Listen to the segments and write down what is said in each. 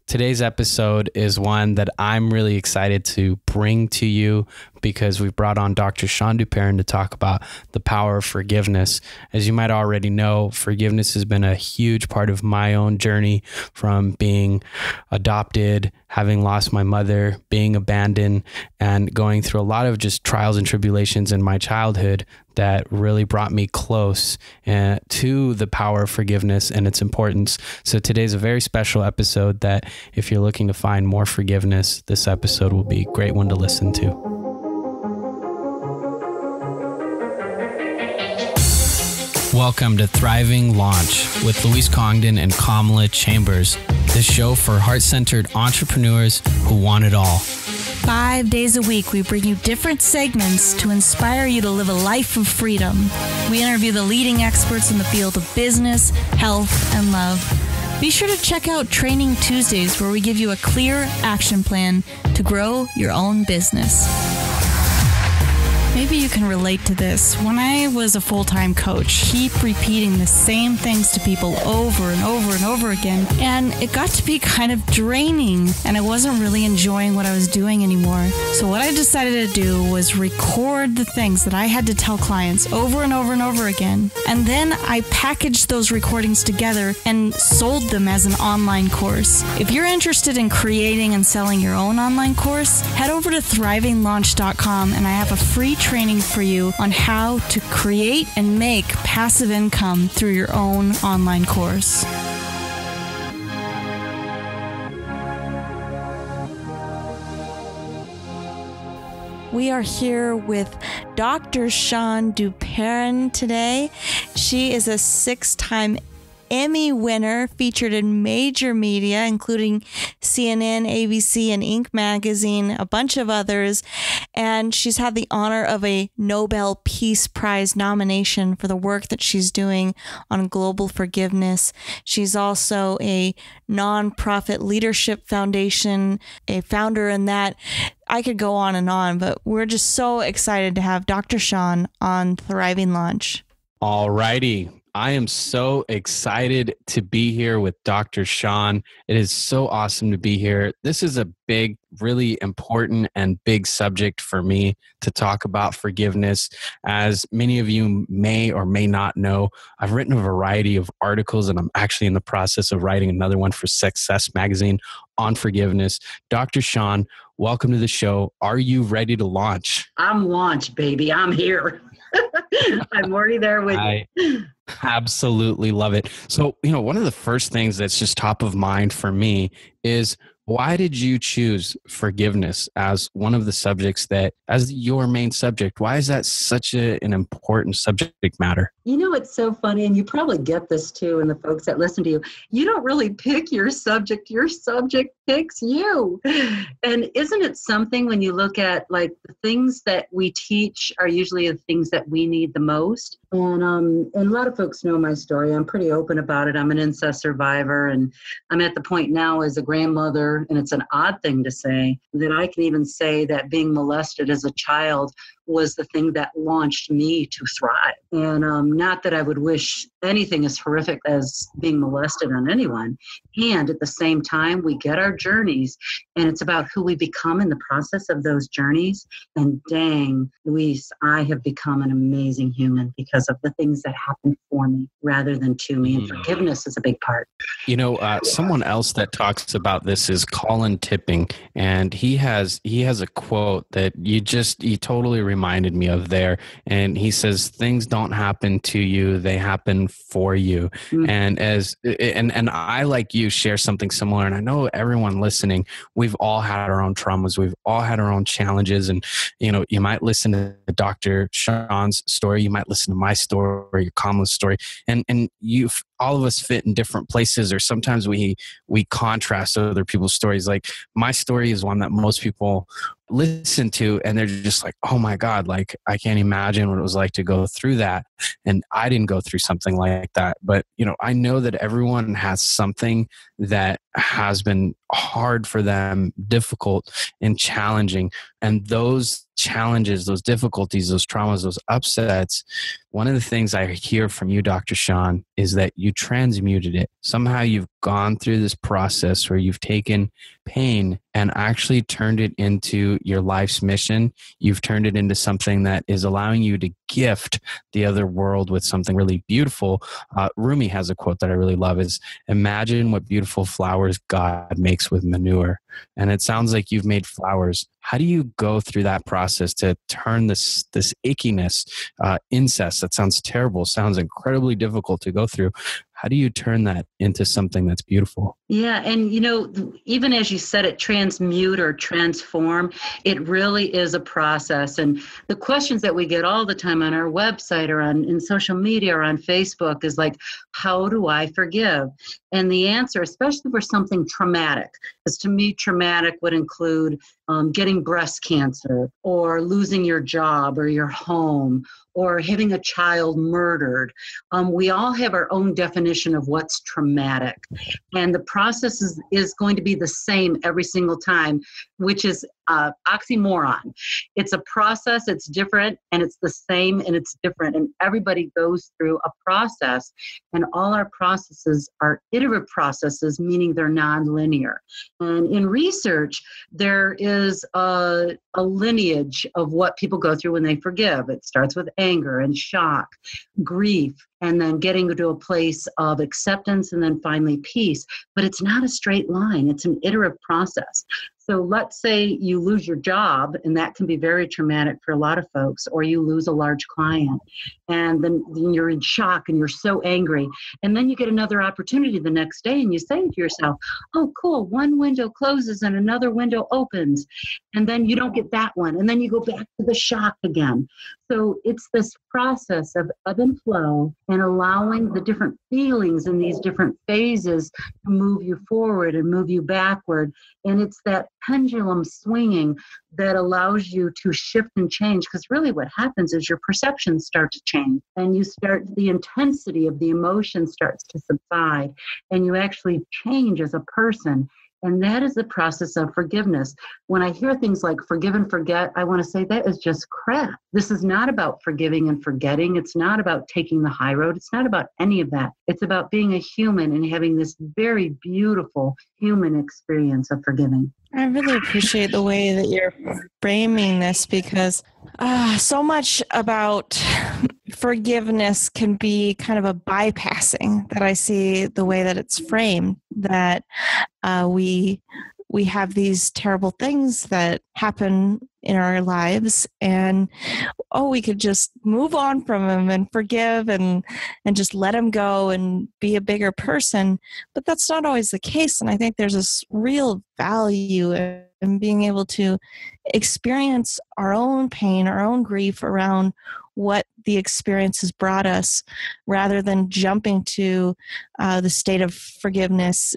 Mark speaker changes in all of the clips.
Speaker 1: Today's episode is one that I'm really excited to bring to you because we've brought on Dr. Shawne Duperon to talk about the power of forgiveness. As you might already know, forgiveness has been a huge part of my own journey, from being adopted, having lost my mother, being abandoned, and going through a lot of just trials and tribulations in my childhood that really brought me close to the power of forgiveness and its importance. So today's a very special episode that if you're looking to find more forgiveness, this episode will be a great one to listen to. Welcome to Thriving Launch with Louise Congdon and Kamala Chambers, the show for heart-centered entrepreneurs who want it all.
Speaker 2: 5 days a week, we bring you different segments to inspire you to live a life of freedom. We interview the leading experts in the field of business, health, and love. Be sure to check out Training Tuesdays, where we give you a clear action plan to grow your own business. Maybe you can relate to this. When I was a full-time coach, keep repeating the same things to people over and over and over again, and it got to be kind of draining, and I wasn't really enjoying what I was doing anymore. So what I decided to do was record the things that I had to tell clients over and over and over again, and then I packaged those recordings together and sold them as an online course. If you're interested in creating and selling your own online course, head over to thrivinglaunch.com, and I have a free training for you on how to create and make passive income through your own online course. We are here with Dr. Shawne Duperon today. She is a 6-time Emmy winner, featured in major media, including CNN, ABC, and Inc. magazine, a bunch of others. And she's had the honor of a Nobel Peace Prize nomination for the work that she's doing on global forgiveness. She's also a nonprofit leadership foundation, a founder in that. I could go on, but we're just so excited to have Dr. Shawne on Thriving Launch.
Speaker 1: All righty. I am so excited to be here with Dr. Shawne. It is so awesome to be here. This is a big, really important and big subject for me to talk about forgiveness. As many of you may or may not know, I've written a variety of articles, and I'm actually in the process of writing another one for Success Magazine on forgiveness. Dr. Shawne, welcome to the show. Are you ready to launch?
Speaker 3: I'm launched, baby. I'm here. I'm already there with you.
Speaker 1: Absolutely love it. So, one of the first things that's just top of mind for me is, why did you choose forgiveness as one of the subjects as your main subject? Why is that such an important subject matter?
Speaker 3: It's so funny, and you probably get this too, and the folks that listen to you, you don't really pick your subject picks you. And isn't it something when you look at the things that we teach are usually the things that we need the most? And a lot of folks know my story. I'm pretty open about it. I'm an incest survivor, and I'm at the point now as a grandmother, and it's an odd thing to say, that I can even say that being molested as a child was the thing that launched me to thrive. And not that I would wish anything as horrific as being molested on anyone. And at the same time, we get our journeys, and it's about who we become in the process of those journeys. And dang, Louise, I have become an amazing human because of the things that happened for me rather than to me. And forgiveness is a big part.
Speaker 1: Someone else that talks about this is Colin Tipping, and he has a quote that you totally reminded me of there. And he says, things don't happen to you, they happen for you. And and I, like you, share something similar. And I know everyone listening, we've all had our own traumas. We've all had our own challenges. And, you might listen to Dr. Shawne's story. You might listen to my story, Kamala's story. And all of us fit in different places, or sometimes we contrast other people's stories. Like, my story is one that most people listen to and they're just like, oh my God, I can't imagine what it was like to go through that. And I didn't go through something like that. But, I know that everyone has something that has been hard for them, difficult and challenging. And those challenges, those difficulties, those traumas, those upsets, one of the things I hear from you, Dr. Shawne, is that you transmuted it. Somehow you've gone through this process where you've taken pain and actually turned it into your life's mission. You've turned it into something that is allowing you to gift the other world with something really beautiful. Rumi has a quote that I really love is, imagine what beautiful flowers God makes with manure. And it sounds like you've made flowers. How do you go through that process to turn this ickiness, incest, that sounds terrible, sounds incredibly difficult to go through. How do you turn that into something that's beautiful?
Speaker 3: Yeah. And, even as you said it, transmute or transform, it really is a process. And the questions that we get all the time on our website or in social media or on Facebook is like, how do I forgive? And the answer, especially for something traumatic, because to me, traumatic would include getting breast cancer or losing your job or your home or having a child murdered. We all have our own definition of what's traumatic. And the process is going to be the same every single time, which is oxymoron. It's a process, it's different, and it's the same and it's different. And everybody goes through a process, and all our processes are iterative processes, meaning they're nonlinear. And in research, there is a lineage of what people go through when they forgive. It starts with anger and shock, grief, and then getting to a place of acceptance, and then finally peace. But it's not a straight line. It's an iterative process. So let's say you lose your job, and that can be very traumatic for a lot of folks, or you lose a large client, and then you're in shock and you're so angry. And then you get another opportunity the next day, and you say to yourself, oh, cool, one window closes and another window opens. And then you don't get that one. And then you go back to the shock again. So it's this process of ebb and flow and allowing the different feelings in these different phases to move you forward and move you backward. And it's that pendulum swinging that allows you to shift and change, because really what happens is your perceptions start to change, and the intensity of the emotion starts to subside, and you actually change as a person. And that is the process of forgiveness. When I hear things like forgive and forget, I want to say that is just crap. This is not about forgiving and forgetting. It's not about taking the high road. It's not about any of that. It's about being a human and having this very beautiful human experience of forgiving.
Speaker 2: I really appreciate the way that you're framing this, because so much about forgiveness can be kind of a bypassing that I see the way that it's framed, that we have these terrible things that happen in our lives, and we could just move on from them and forgive and just let them go and be a bigger person. But that's not always the case. And I think there's this real value in being able to experience our own pain, our own grief around what the experience has brought us, rather than jumping to the state of forgiveness,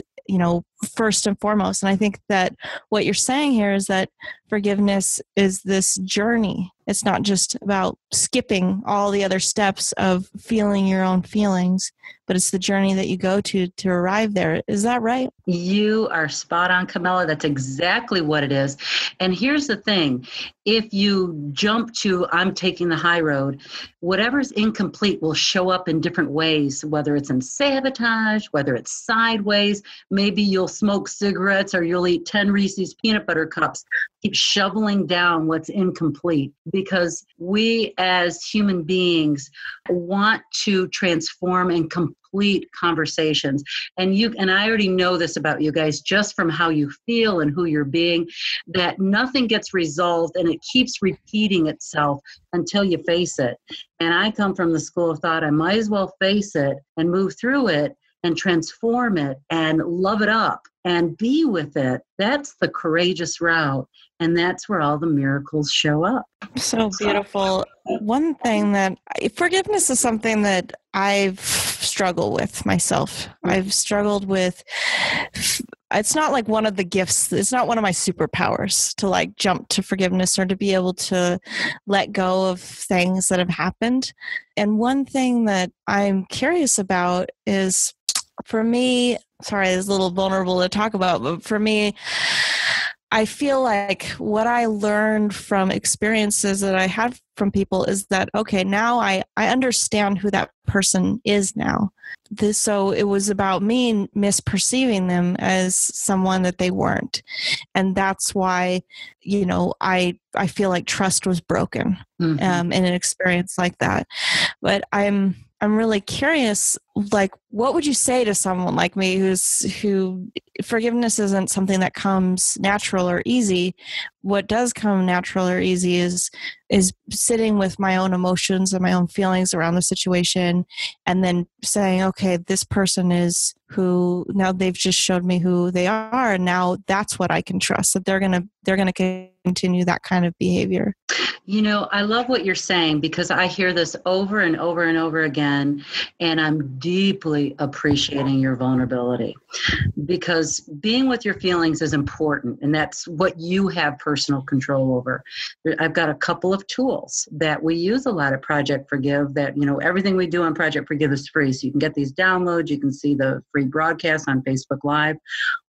Speaker 2: first and foremost. And I think that what you're saying here is that forgiveness is this journey. It's not just about skipping all the other steps of feeling your own feelings, but it's the journey that you go to arrive there. Is that right?
Speaker 3: You are spot on, Camilla. That's exactly what it is. And here's the thing. If you jump to, I'm taking the high road, whatever's incomplete will show up in different ways, whether it's in sabotage, whether it's sideways. Maybe you'll smoke cigarettes or you'll eat 10 Reese's peanut butter cups. Keep shoveling down what's incomplete, because we as human beings want to transform and complete conversations. And I already know this about you guys, just from how you feel and who you're being, that nothing gets resolved and it keeps repeating itself until you face it. And I come from the school of thought, I might as well face it and move through it and transform it and love it up and be with it. That's the courageous route. And that's where all the miracles show up.
Speaker 2: So beautiful. One thing that forgiveness is something that I've struggled with myself. I've struggled with, it's not like one of the gifts, it's not one of my superpowers to like jump to forgiveness or to be able to let go of things that have happened. And one thing that I'm curious about is, for me, sorry, it's a little vulnerable to talk about, but for me, I feel like what I learned from experiences that I had from people is that, okay, now I understand who that person is now. So it was about me misperceiving them as someone that they weren't. And that's why, I feel like trust was broken in an experience like that. But I'm really curious, like, what would you say to someone like me who forgiveness isn't something that comes natural or easy? What does come natural or easy is sitting with my own emotions and my own feelings around the situation, and then saying, okay, this person is who, now they've just showed me who they are, and now that's what I can trust, that they're gonna continue that kind of behavior.
Speaker 3: I love what you're saying, because I hear this over and over and over again, and I'm deeply appreciating your vulnerability, because being with your feelings is important, and that's what you have personal control over. I've got a couple of tools that we use a lot at Project Forgive that, everything we do on Project Forgive is free. So you can get these downloads, you can see the free broadcast on Facebook Live.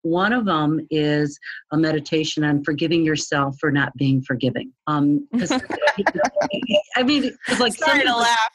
Speaker 3: One of them is a meditation on forgiving yourself for not being forgiving. I mean, it's like,
Speaker 2: sorry to laugh.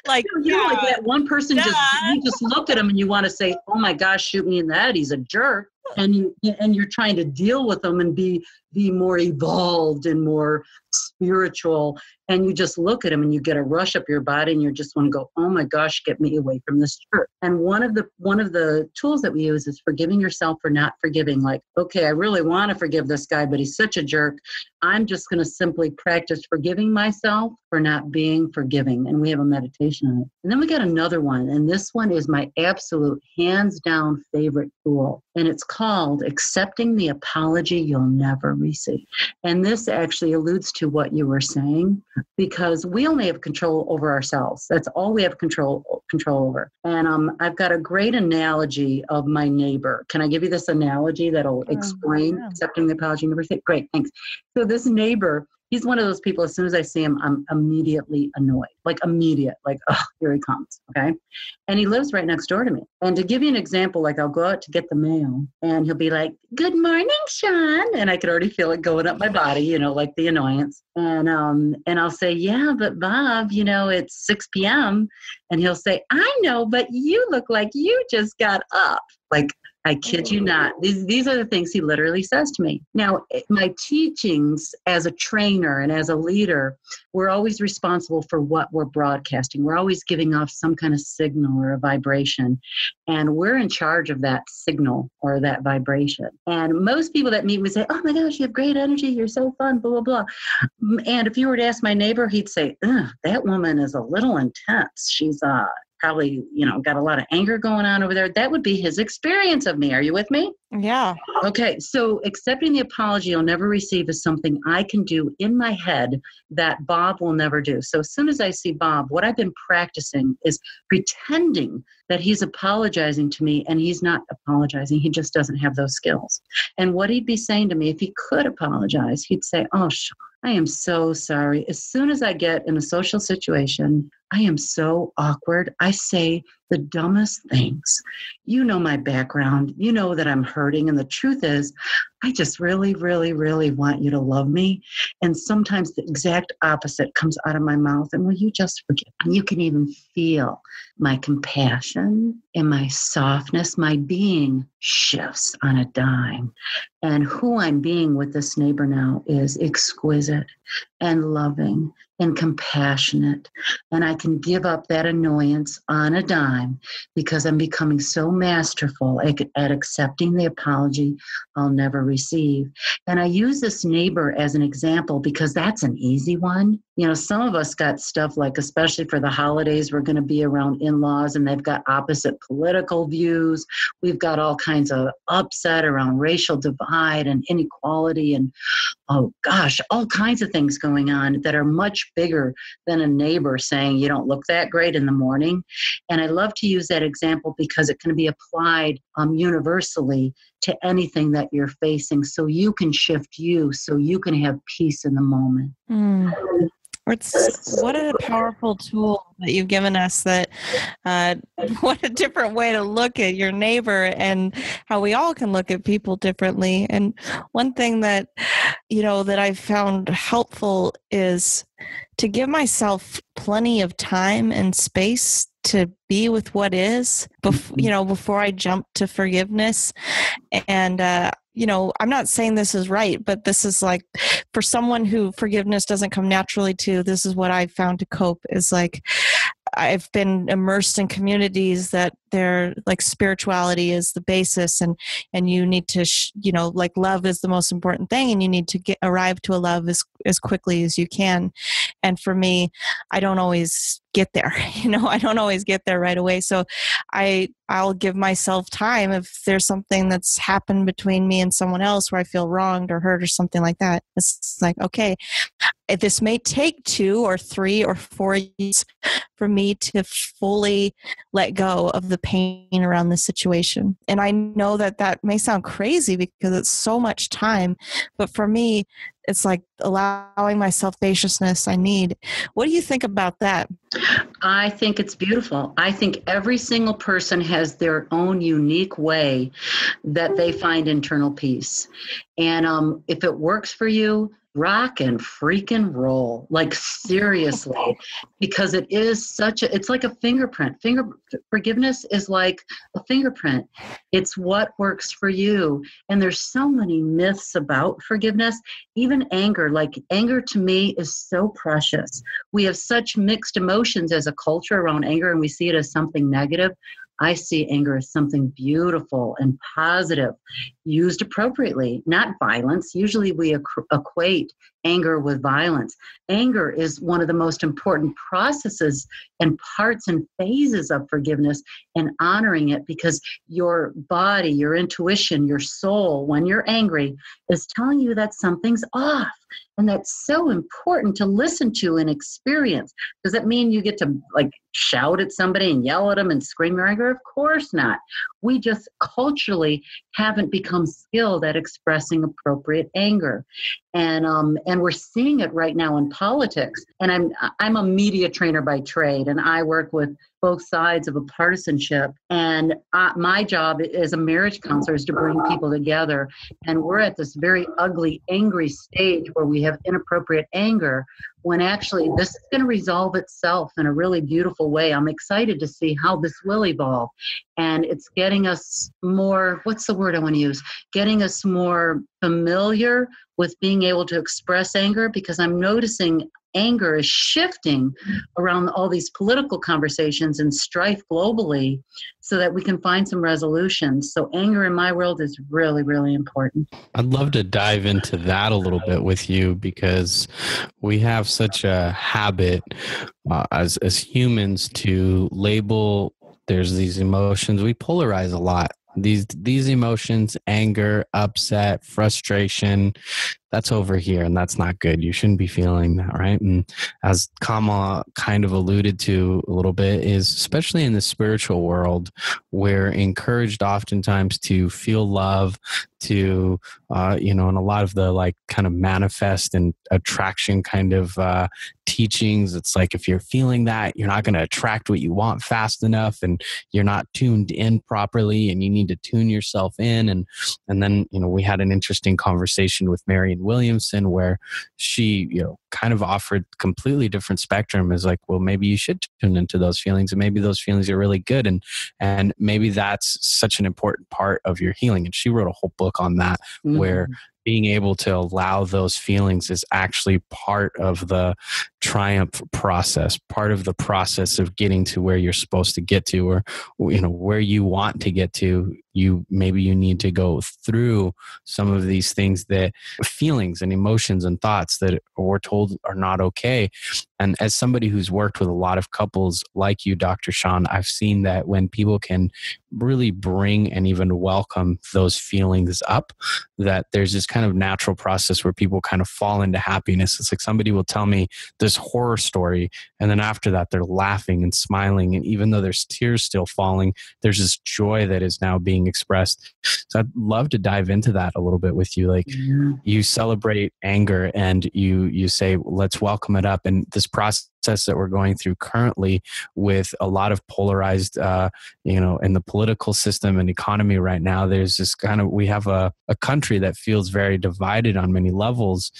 Speaker 3: Like, like that one person, you just look at him and you want to say, oh my gosh, shoot me in the head, he's a jerk. And you're trying to deal with them and be more evolved and more spiritual. And you just look at him and you get a rush up your body and you just want to go, oh my gosh, get me away from this jerk. And one of the tools that we use is forgiving yourself for not forgiving. Like, okay, I really want to forgive this guy, but he's such a jerk. I'm just going to simply practice forgiving myself for not being forgiving. And we have a meditation on it. And then we got another one. And this one is my absolute hands down favorite tool. And it's called Accepting the Apology You'll Never Receive. And this actually alludes to what you were saying, because we only have control over ourselves. That's all we have control over. And I've got a great analogy of my neighbor. Can I give you this analogy that'll explain accepting the apology you'll never receive? Great, thanks. So this neighbor, he's one of those people, as soon as I see him, I'm immediately annoyed. Like immediate, like, oh, here he comes, okay? And he lives right next door to me. And to give you an example, like I'll go out to get the mail and he'll be like, good morning, Shawne. And I could already feel it going up my body, like the annoyance. And I'll say, yeah, but Bob, it's 6 p.m. And he'll say, I know, but you look like you just got up. Like, I kid you not. These are the things he literally says to me. Now, my teachings as a trainer and as a leader, we're always responsible for what we're broadcasting. We're always giving off some kind of signal or a vibration. And we're in charge of that signal or that vibration. And most people that meet would say, oh my gosh, you have great energy. You're so fun, blah, blah, blah. And if you were to ask my neighbor, he'd say, that woman is a little intense. She's probably, got a lot of anger going on over there. That would be his experience of me. Are you with me?
Speaker 2: Yeah.
Speaker 3: Okay. So accepting the apology you'll never receive is something I can do in my head that Bob will never do. So as soon as I see Bob, what I've been practicing is pretending that he's apologizing to me, and he's not apologizing. He just doesn't have those skills. And what he'd be saying to me, if he could apologize, he'd say, oh, I am so sorry. As soon as I get in a social situation, I am so awkward. I say the dumbest things. You know my background. You know that I'm hurting. And the truth is, I just really, really, really want you to love me. And sometimes the exact opposite comes out of my mouth. And will you just forgive? And you can even feel my compassion and my softness, my being shifts on a dime. And who I'm being with this neighbor now is exquisite and loving and compassionate. And I can give up that annoyance on a dime because I'm becoming so masterful at accepting the apology I'll never receive. And I use this neighbor as an example because that's an easy one. Some of us got stuff like, especially for the holidays, we're going to be around in-laws and they've got opposite political views. We've got all kinds of upset around racial divide and inequality and, oh gosh, all kinds of things going on that are much bigger than a neighbor saying you don't look that great in the morning. And I love to use that example because it can be applied universally to anything that you're facing, so you can shift you, so you can have peace in the moment.
Speaker 2: What a powerful tool that you've given us, that what a different way to look at your neighbor and how we all can look at people differently. And one thing that, that I've found helpful is to give myself plenty of time and space to be with what is, before I jump to forgiveness. And, I'm not saying this is right, but this is like, for someone who forgiveness doesn't come naturally to, this is what I've found to cope, is like, I've been immersed in communities that they're like spirituality is the basis, and you need to, like love is the most important thing, and you need to arrive to a love as quickly as you can. And for me, I don't always get there. I don't always get there right away. So I'll give myself time if there's something that's happened between me and someone else where I feel wronged or hurt or something like that. It's like, okay, this may take 2 or 3 or 4 years for me to fully let go of the pain around the situation. And I know that may sound crazy because it's so much time, but for me, it's like allowing myself spaciousness I need. What do you think about that?
Speaker 3: I think it's beautiful. I think every single person has their own unique way that they find internal peace. And if it works for you, rock and freaking roll, like seriously, because it's like a fingerprint. Forgiveness is like a fingerprint. It's what works for you. And there's so many myths about forgiveness, even anger. Like anger to me is so precious. We have such mixed emotions as a culture around anger, and we see it as something negative. I see anger as something beautiful and positive, used appropriately, not violence. Usually we equate anger with violence. Anger is one of the most important processes and parts and phases of forgiveness, and honoring it, because your body, your intuition, your soul, when you're angry, is telling you that something's off. And that's so important to listen to and experience. Does that mean you get to like shout at somebody and yell at them and scream your anger? Of course not. We just culturally haven't become skilled at expressing appropriate anger. And we're seeing it right now in politics. And I'm a media trainer by trade, and I work with both sides of a partisanship. And my job as a marriage counselor is to bring people together. And we're at this very ugly, angry stage where we have inappropriate anger, when actually this is going to resolve itself in a really beautiful way. I'm excited to see how this will evolve. And it's getting us more, what's the word I want to use? Getting us more familiar with being able to express anger, because I'm noticing anger is shifting around all these political conversations and strife globally, so that we can find some resolutions. So anger in my world is really, really important.
Speaker 1: I'd love to dive into that a little bit with you, because we have such a habit as humans to label. There's these emotions. We polarize a lot. These emotions, anger, upset, frustration, that's over here, and that's not good. You shouldn't be feeling that, right? And as Kamala kind of alluded to a little bit, is especially in the spiritual world, we're encouraged oftentimes to feel love, to, and a lot of the like kind of manifest and attraction kind of teachings. It's like, if you're feeling that, you're not going to attract what you want fast enough, and you're not tuned in properly, and you need to tune yourself in. And then, we had an interesting conversation with Marianne Williamson, where she, kind of offered completely different spectrum. Is like, well, maybe you should tune into those feelings, and maybe those feelings are really good, and maybe that's such an important part of your healing. And she wrote a whole book on that, where being able to allow those feelings is actually part of the triumph process, part of the process of getting to where you're supposed to get to, or where you want to get to. Maybe you need to go through some of these things, that feelings and emotions and thoughts that we're told are not okay. And as somebody who's worked with a lot of couples like you, Dr. Shawne, I've seen that when people can really bring and even welcome those feelings up, that there's this kind of natural process where people kind of fall into happiness. It's like somebody will tell me this horror story, and then after that, they're laughing and smiling. And even though there's tears still falling, there's this joy that is now being expressed. So I'd love to dive into that a little bit with you. Like, you celebrate anger and you say, let's welcome it up. And this process that we're going through currently with a lot of polarized, in the political system and economy right now, there's this we have a country that feels very divided on many levels.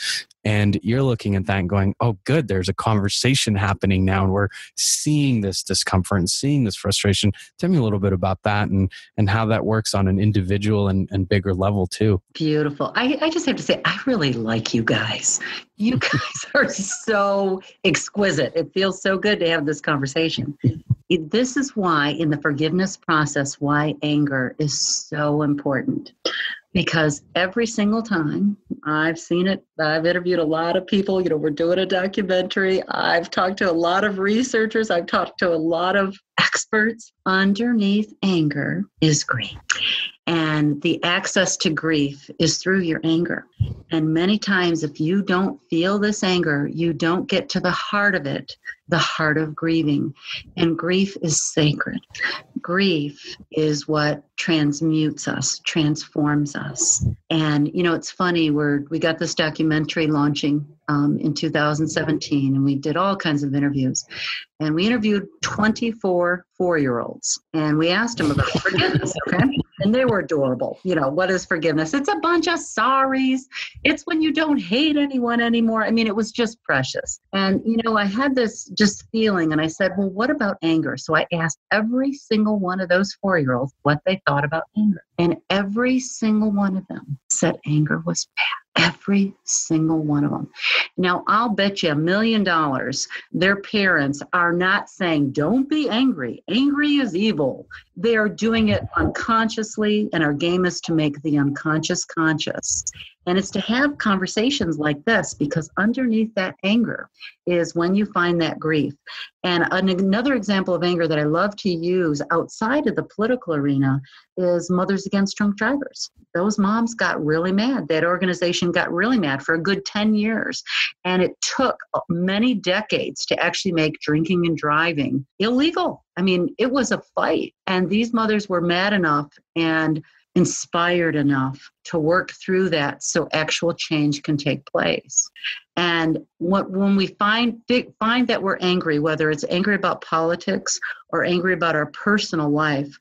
Speaker 1: And you're looking at that and going, oh, good, there's a conversation happening now. And we're seeing this discomfort and seeing this frustration. Tell me a little bit about that and how that works on an individual and bigger level too.
Speaker 3: Beautiful. I just have to say, I really like you guys. You guys are so exquisite. It feels so good to have this conversation. This is why in the forgiveness process, why anger is so important. Because every single time I've seen it, I've interviewed a lot of people, we're doing a documentary. I've talked to a lot of researchers. I've talked to a lot of experts. Underneath anger is grief. And the access to grief is through your anger. And many times, if you don't feel this anger, you don't get to the heart of it, the heart of grieving. And grief is sacred. Grief is what transmutes us, transforms us. And, it's funny, we got this documentary launching in 2017, and we did all kinds of interviews. And we interviewed 24 4-year-olds, and we asked them about forgiveness, okay? And they were adorable. What is forgiveness? It's a bunch of sorries. It's when you don't hate anyone anymore. I mean, it was just precious. And, I had this just feeling, and I said, well, what about anger? So I asked every single one of those 4-year-olds what they thought about anger. And every single one of them said anger was bad. Every single one of them. Now, I'll bet you $1 million their parents are not saying, don't be angry. Angry is evil. They are doing it unconsciously, and our game is to make the unconscious conscious. And it's to have conversations like this, because underneath that anger is when you find that grief. And another example of anger that I love to use outside of the political arena is Mothers Against Drunk Drivers. Those moms got really mad. That organization got really mad for a good 10 years. And it took many decades to actually make drinking and driving illegal. I mean, it was a fight. And these mothers were mad enough and inspired enough to work through that so actual change can take place. And when we find that we're angry, whether it's angry about politics or angry about our personal life,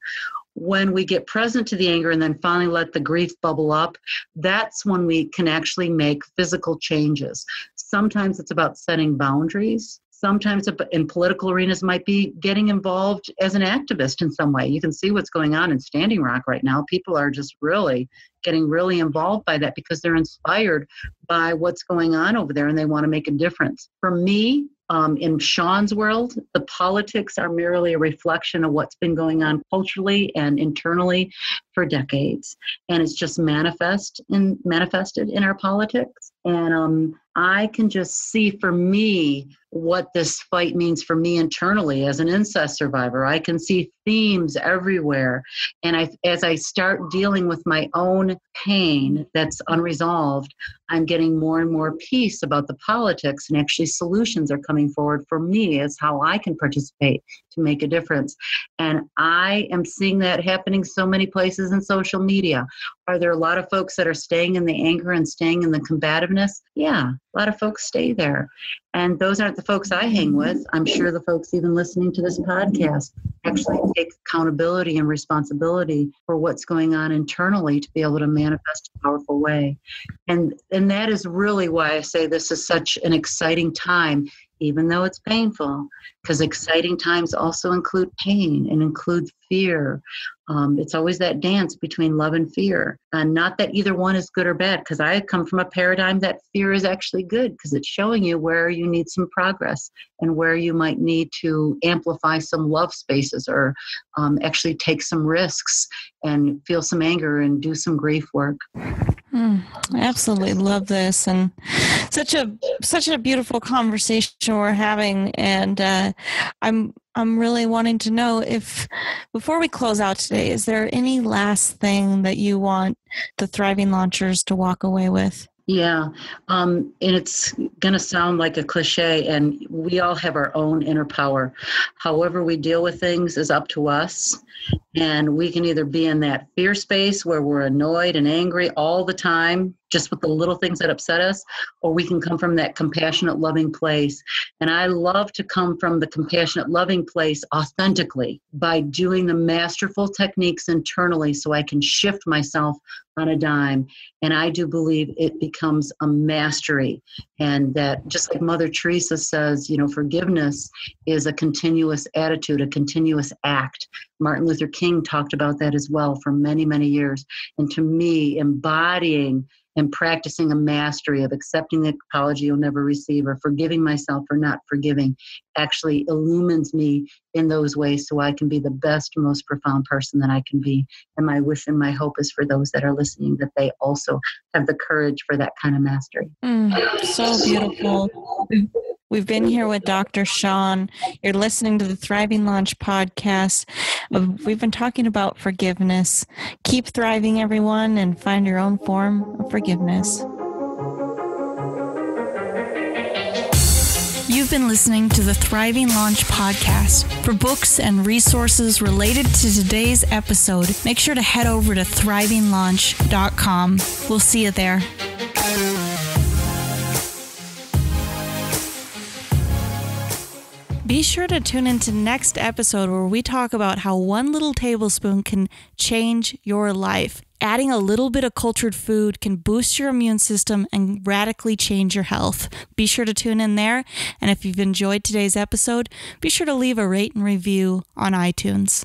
Speaker 3: when we get present to the anger and then finally let the grief bubble up, that's when we can actually make physical changes. Sometimes it's about setting boundaries. Sometimes in political arenas might be getting involved as an activist in some way. You can see what's going on in Standing Rock right now. People are just really getting really involved by that because they're inspired by what's going on over there and they want to make a difference. For me, in Shawne's world, the politics are merely a reflection of what's been going on culturally and internally for decades. And it's just manifested in our politics. And I can just see for me what this fight means for me internally as an incest survivor. I can see themes everywhere. And as I start dealing with my own pain that's unresolved, I'm getting more and more peace about the politics, and actually solutions are coming forward for me as how I can participate to make a difference. And I am seeing that happening so many places in social media. Are there a lot of folks that are staying in the anger and staying in the combativeness? Yeah, a lot of folks stay there. And those aren't the folks I hang with. I'm sure the folks even listening to this podcast actually take accountability and responsibility for what's going on internally to be able to manifest in a powerful way. And that is really why I say this is such an exciting time, even though it's painful, because exciting times also include pain and include fear. It's always that dance between love and fear. And not that either one is good or bad, because I come from a paradigm that fear is actually good, because it's showing you where you need some progress and where you might need to amplify some love spaces or actually take some risks and feel some anger and do some grief work.
Speaker 2: I absolutely love this. And such a beautiful conversation we're having, and I'm really wanting to know if, before we close out today, is there any last thing that you want the Thriving Launchers to walk away with?
Speaker 3: Yeah, and it's going to sound like a cliche, and we all have our own inner power. However we deal with things is up to us, and we can either be in that fear space where we're annoyed and angry all the time, just with the little things that upset us, or we can come from that compassionate, loving place. And I love to come from the compassionate, loving place authentically by doing the masterful techniques internally so I can shift myself on a dime. And I do believe it becomes a mastery. And that, just like Mother Teresa says, forgiveness is a continuous attitude, a continuous act. Martin Luther King talked about that as well for many, many years. And to me, embodying and practicing a mastery of accepting the apology you'll never receive, or forgiving myself for not forgiving, actually illumines me in those ways so I can be the best, most profound person that I can be. And my wish and my hope is for those that are listening that they also have the courage for that kind of mastery.
Speaker 2: So beautiful. We've been here with Dr. Shawne. You're listening to the Thriving Launch podcast. We've been talking about forgiveness. Keep thriving, everyone, and find your own form of forgiveness.
Speaker 4: You've been listening to the Thriving Launch podcast. For books and resources related to today's episode, make sure to head over to thrivinglaunch.com. We'll see you there. Be sure to tune into next episode where we talk about how one little tablespoon can change your life. Adding a little bit of cultured food can boost your immune system and radically change your health. Be sure to tune in there. And if you've enjoyed today's episode, be sure to leave a rate and review on iTunes.